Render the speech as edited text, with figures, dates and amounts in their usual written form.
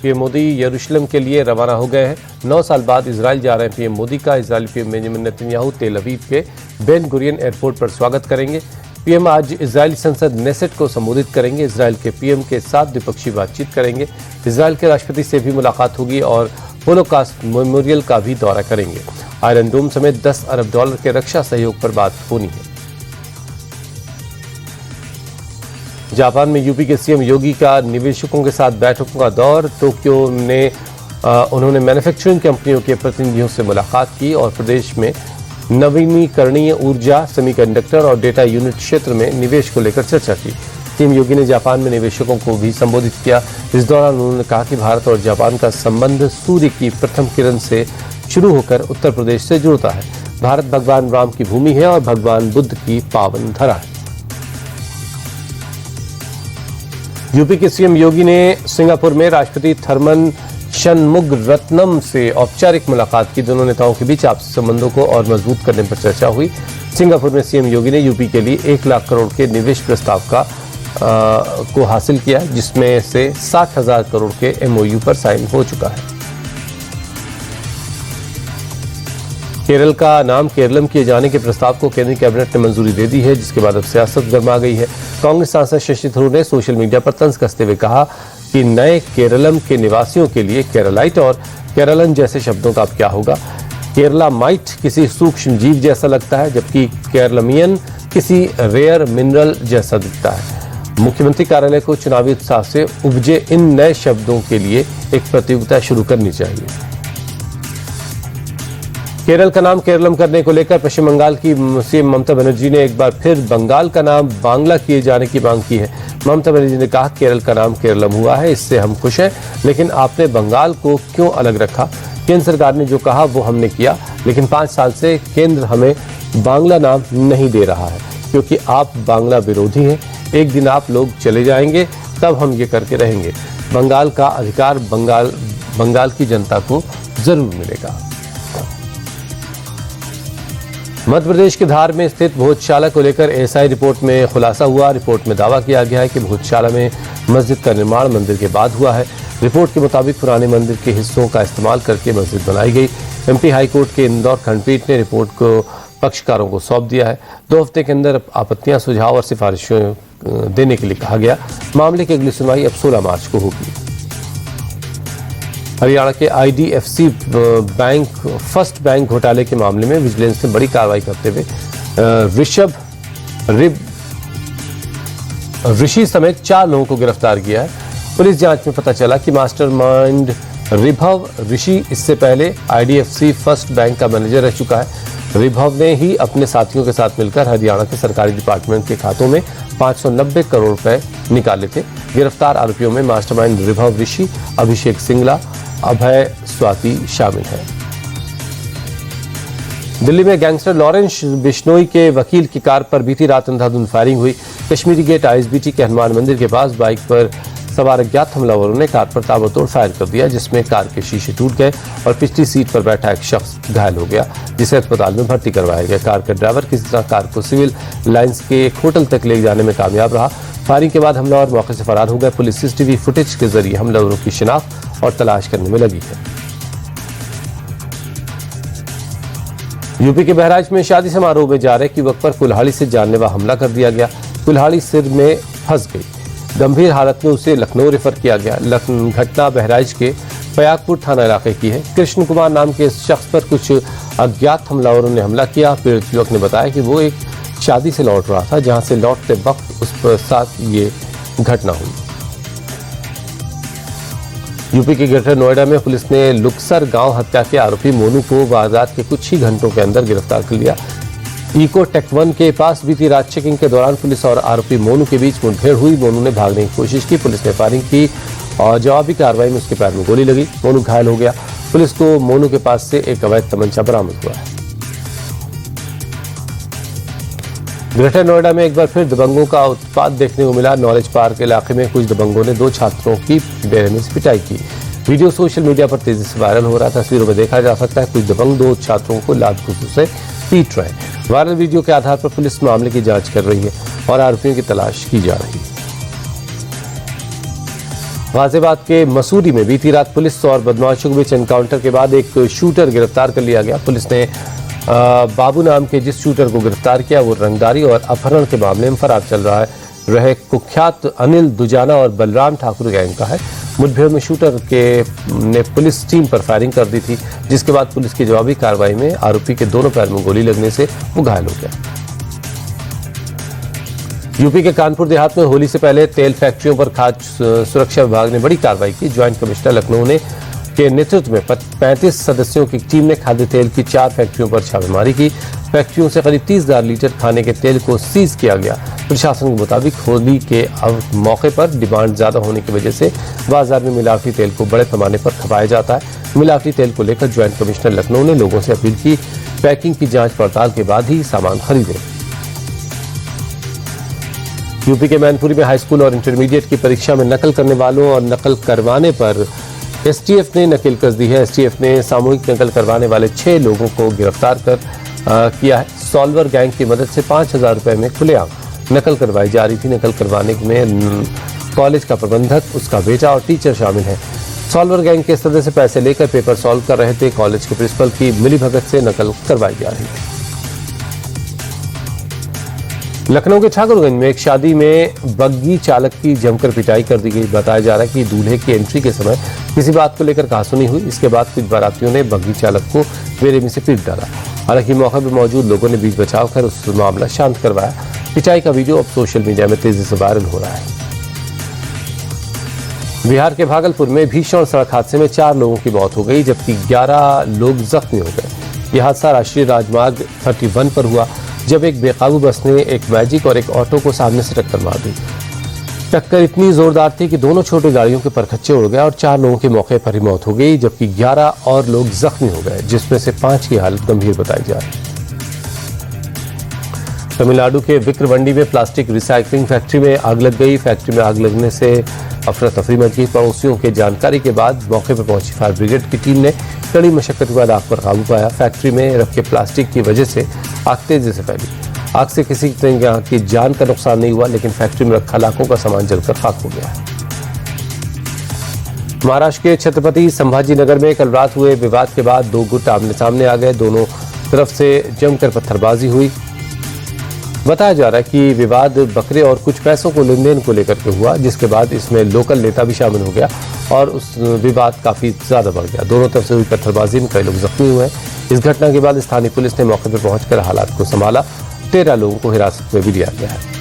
PM Modi यरूशलेम के लिए रवाना हो गए हैं। 9 साल बाद इजराइल जा रहे हैं पीएम मोदी का इजरायली पीएम बेंजामिन नेतन्याहू तेल अवीव के बेन गुरियन एयरपोर्ट पर स्वागत करेंगे। पीएम आज इजरायली संसद नेसेट को संबोधित करेंगे। इजरायल के पीएम के साथ द्विपक्षीय बातचीत करेंगे। इजरायल के राष्ट्रपति से भी मुलाकात होगी और होलोकॉस्ट मेमोरियल का भी दौरा करेंगे। आयरन डोम समेत $10 अरब के रक्षा सहयोग पर बात होनी है। जापान में यूपी के सीएम योगी का निवेशकों के साथ बैठकों का दौर। टोक्यो में उन्होंने मैन्युफैक्चरिंग कंपनियों के प्रतिनिधियों से मुलाकात की और प्रदेश में नवीनीकरणीय ऊर्जा, सेमीकंडक्टर और डेटा यूनिट क्षेत्र में निवेश को लेकर चर्चा की। सीएम योगी ने जापान में निवेशकों को भी संबोधित किया। इस दौरान उन्होंने कहा कि भारत और जापान का संबंध सूर्य की प्रथम किरण से शुरू होकर उत्तर प्रदेश से जुड़ता है। भारत भगवान राम की भूमि है और भगवान बुद्ध की पावन धरा है। यूपी के सीएम योगी ने सिंगापुर में राष्ट्रपति थरमन शनमुगरत्नम से औपचारिक मुलाकात की। दोनों नेताओं के बीच आपसी संबंधों को और मजबूत करने पर चर्चा हुई। सिंगापुर में सीएम योगी ने यूपी के लिए 1 लाख करोड़ के निवेश प्रस्ताव को हासिल किया, जिसमें से 60,000 करोड़ के एमओयू पर साइन हो चुका है। केरल का नाम केरलम किए जाने के प्रस्ताव को केंद्रीय कैबिनेट ने मंजूरी दे दी है, जिसके बाद अब सियासत गर्मा गई है। कांग्रेस सांसद शशि थरूर ने सोशल मीडिया पर तंज कसते हुए कहा कि नए केरलम के निवासियों के लिए केरलाइट और केरलन जैसे शब्दों का अब क्या होगा। केरला माइट किसी सूक्ष्म जीव जैसा लगता है, जबकि केरलमियन किसी रेयर मिनरल जैसा दिखता है। मुख्यमंत्री कार्यालय को चुनावी उत्साह से उपजे इन नए शब्दों के लिए एक प्रतियोगिता शुरू करनी चाहिए। केरल का नाम केरलम करने को लेकर पश्चिम बंगाल की सीएम ममता बनर्जी ने एक बार फिर बंगाल का नाम बांग्ला किए जाने की मांग की है। ममता बनर्जी ने कहा, केरल का नाम केरलम हुआ है, इससे हम खुश हैं, लेकिन आपने बंगाल को क्यों अलग रखा? केंद्र सरकार ने जो कहा वो हमने किया, लेकिन 5 साल से केंद्र हमें बांग्ला नाम नहीं दे रहा है, क्योंकि आप बांग्ला विरोधी हैं। एक दिन आप लोग चले जाएंगे, तब हम ये करके रहेंगे। बंगाल का अधिकार बंगाल की जनता को जरूर मिलेगा। मध्य प्रदेश के धार में स्थित भोजशाला को लेकर एएसआई रिपोर्ट में खुलासा हुआ। रिपोर्ट में दावा किया गया है कि भोजशाला में मस्जिद का निर्माण मंदिर के बाद हुआ है। रिपोर्ट के मुताबिक पुराने मंदिर के हिस्सों का इस्तेमाल करके मस्जिद बनाई गई। एमपी हाईकोर्ट के इंदौर खंडपीठ ने रिपोर्ट को पक्षकारों को सौंप दिया है। 2 हफ्ते के अंदर आपत्तियां, सुझाव और सिफारिशें देने के लिए कहा गया। मामले की अगली सुनवाई अब 16 मार्च को होगी। हरियाणा के आईडीएफसी बैंक फर्स्ट बैंक घोटाले के मामले में विजिलेंस ने बड़ी कार्रवाई करते हुए ऋषि समेत 4 लोगों को गिरफ्तार किया है। पुलिस जांच में पता चला कि मास्टरमाइंड रिभव ऋषि इससे पहले आईडीएफसी फर्स्ट बैंक का मैनेजर रह चुका है। रिभव ने ही अपने साथियों के साथ मिलकर हरियाणा के सरकारी डिपार्टमेंट के खातों में 590 करोड़ रुपए निकाले थे। गिरफ्तार आरोपियों में मास्टरमाइंड रिभव ऋषि, अभिषेक सिंगला, अभय स्वाति शामिल है। दिल्ली में गैंगस्टर लॉरेंस बिश्नोई के वकील की कार पर बीती रात अंधाधुंध फायरिंग हुई। कश्मीरी गेट आईएसबीटी के हनुमान मंदिर के पास बाइक पर सवार अज्ञात हमलावरों ने कार पर ताबड़तोड़ फायर कर दिया, जिसमें कार के शीशे टूट गए और पिछली सीट पर बैठा एक शख्स घायल हो गया, जिसे अस्पताल में भर्ती करवाया गया। कार का ड्राइवर किसी तरह कार को सिविल लाइंस के एक होटल तक ले जाने में कामयाब रहा। फायरिंग के बाद हमलावर मौके से फरार हो गए। पुलिस सीसीटीवी फुटेज के जरिए हमलावरों की शिनाख्त और तलाश करने में लगी है। यूपी के बहराइच में शादी समारोह में जा रहे युवक पर कुल्हाड़ी से जानलेवा हमला कर दिया गया। कुल्हाड़ी सिर में फंस गई। गंभीर हालत में उसे लखनऊ रेफर किया गया। घटना बहराइच के फयाकपुर थाना इलाके की है। कृष्ण कुमार नाम के शख्स पर कुछ अज्ञात हमलावरों ने हमला किया। पीड़ित युवक ने बताया कि वो एक शादी से लौट रहा था, जहां से लौटते वक्त उस पर साथ ये घटना हुई। यूपी के ग्रेटर नोएडा में पुलिस ने लुक्सर गांव हत्या के आरोपी मोनू को वारदात के कुछ ही घंटों के अंदर गिरफ्तार कर लिया। इको टेक 1 के पास बीती रात चेकिंग के दौरान पुलिस और आरोपी मोनू के बीच मुठभेड़ हुई। मोनू ने भागने की कोशिश की। पुलिस ने फायरिंग की और जवाबी कार्रवाई में उसके पैर में गोली लगी। मोनू घायल हो गया। पुलिस को मोनू के पास से एक अवैध तमंचा बरामद हुआ है। ग्रेटर नोएडा में एक बार फिर दबंगों का उत्पात देखने को मिला। नॉलेज पार्क इलाके में कुछ दबंगों ने 2 छात्रों की बेरहमी से पिटाई की। वीडियो सोशल मीडिया पर तेजी से वायरल हो रहा था। तस्वीरों में देखा जा सकता है कुछ दबंग 2 छात्रों को लात घूंसों से पीट रहे हैं। वायरल वीडियो के आधार पर पुलिस मामले की जांच कर रही है और आरोपियों की तलाश की जा रही है। गाजियाबाद के मसूरी में बीती रात पुलिस और बदमाशों के बीच एनकाउंटर के बाद एक शूटर गिरफ्तार कर लिया गया। पुलिस ने बाबू नाम के जिस शूटर को गिरफ्तार किया वो रंगदारी और अपहरण के मामले में फरार चल रहा है। रहे कुख्यात अनिल दुजाना और बलराम ठाकुर गैंग का है। मुठभेड़ में शूटर ने पुलिस टीम पर फायरिंग कर दी थी, जिसके बाद पुलिस की जवाबी कार्रवाई में आरोपी के दोनों पैर में गोली लगने से वो घायल हो गया। यूपी के कानपुर देहात में होली से पहले तेल फैक्ट्रियों पर खाद्य सुरक्षा विभाग ने बड़ी कार्रवाई की। ज्वाइंट कमिश्नर लखनऊ के नेतृत्व में 35 सदस्यों की टीम ने खाद्य तेल की 4 फैक्ट्रियों पर छापेमारी की। फैक्ट्रियों से करीब 30,000 लीटर खाने के तेल को सीज किया गया। प्रशासन के मुताबिक होली के मौके पर डिमांड ज्यादा होने की वजह से बाजार में मिलावटी तेल को बड़े पैमाने पर खपाया जाता है। मिलावटी तेल को लेकर ज्वाइंट कमिश्नर लखनऊ ने लोगों से अपील की पैकिंग की जांच पड़ताल के बाद ही सामान खरीदें। यूपी के मैनपुरी में हाईस्कूल और इंटरमीडिएट की परीक्षा में नकल करने वालों और नकल करवाने पर एसटीएफ ने नकेल कस दी है। एसटीएफ ने सामूहिक नकल करवाने वाले 6 लोगों को गिरफ्तार कर किया है। सॉल्वर गैंग की मदद से 5,000 रुपए में खुलेआम नकल करवाई जा रही थी। नकल करवाने में कॉलेज का प्रबंधक, उसका बेटा और टीचर शामिल हैं। सॉल्वर गैंग के सदस्य पैसे लेकर पेपर सॉल्व कर रहे थे। कॉलेज के प्रिंसिपल की मिलीभगत से नकल करवाई जा रही थी। लखनऊ के ठाकुरगंज में एक शादी में बग्गी चालक की जमकर पिटाई कर दी गई। बताया जा रहा है कि दूल्हे की एंट्री के समय किसी बात को लेकर कहासुनी हुई। इसके बाद कुछ बारातियों ने बग्गी चालक को बेरहमी से पीट डाला। हालांकि मौके पर मौजूद लोगों ने बीच बचाव कर उस मामला शांत करवाया। पिटाई का वीडियो अब सोशल मीडिया में तेजी से वायरल हो रहा है। बिहार के भागलपुर में भीषण सड़क हादसे में 4 लोगों की मौत हो गई, जबकि 11 लोग जख्मी हो गए। यह हादसा राष्ट्रीय राजमार्ग 31 पर हुआ, जब एक बेकाबू बस ने एक मैजिक और एक ऑटो को सामने से टक्कर मार दी। टक्कर इतनी जोरदार थी कि दोनों छोटी गाड़ियों के परखच्चे उड़ गए और 4 लोगों की मौके पर ही मौत हो गई, जबकि 11 और लोग जख्मी हो गए, जिसमें से 5 की हालत गंभीर बताई जा रही है। तमिलनाडु के विक्रमंडी में प्लास्टिक रिसाइकलिंग फैक्ट्री में आग लग गई। फैक्ट्री में आग लगने से अफरा तफरी मच गई। पड़ोसियों के जानकारी के बाद मौके पर पहुंची फायर ब्रिगेड की टीम ने कड़ी मशक्कत के बाद आग पर काबू पाया। फैक्ट्री में रखे प्लास्टिक की वजह से आग तेजी से फैली। आग से किसी तरह की जान का नुकसान नहीं हुआ, लेकिन फैक्ट्री में रखा लाखों का सामान जलकर खाक हो गया है। महाराष्ट्र के छत्रपति संभाजी नगर में कल रात हुए विवाद के बाद 2 गुट आमने सामने आ गए। दोनों तरफ से जमकर पत्थरबाजी हुई। बताया जा रहा है कि विवाद बकरे और कुछ पैसों को लेन देन को लेकर के हुआ, जिसके बाद इसमें लोकल नेता भी शामिल हो गया और उस विवाद काफी ज्यादा बढ़ गया। दोनों तरफ से हुई पत्थरबाजी में कई लोग जख्मी हुए। इस घटना के बाद स्थानीय पुलिस ने मौके पर पहुंचकर हालात को संभाला। 13 लोगों को हिरासत में भी लिया गया है।